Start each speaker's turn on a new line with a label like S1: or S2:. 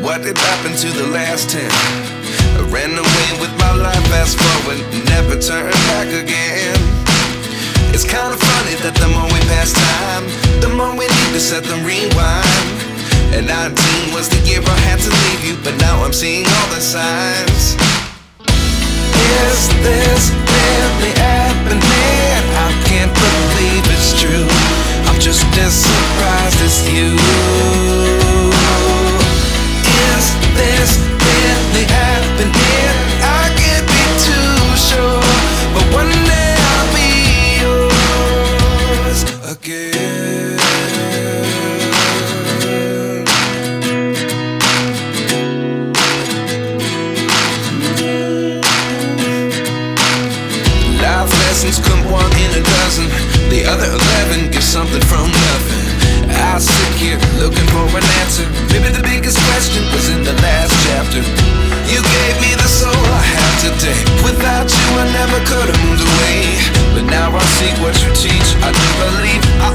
S1: what did happen to the last 10? I ran away with my life, fast forward, never turn back again. It's kind of funny that the more we pass time, the more we need to set them rewind. And 19 was the year I had to leave you, but now I'm seeing all the signs. Is this really happening? I can't believe it's true. I'm just as surprised as you. Is this really happening? I can't be too sure, but one day I'll be yours again. Life lessons come one in a dozen. The other 11 get something from nothing. I sit here looking for an answer. Maybe the biggest question was in the last chapter. You gave me the soul I have today. Without you I never could have moved away. But now I see what you teach. I do believe I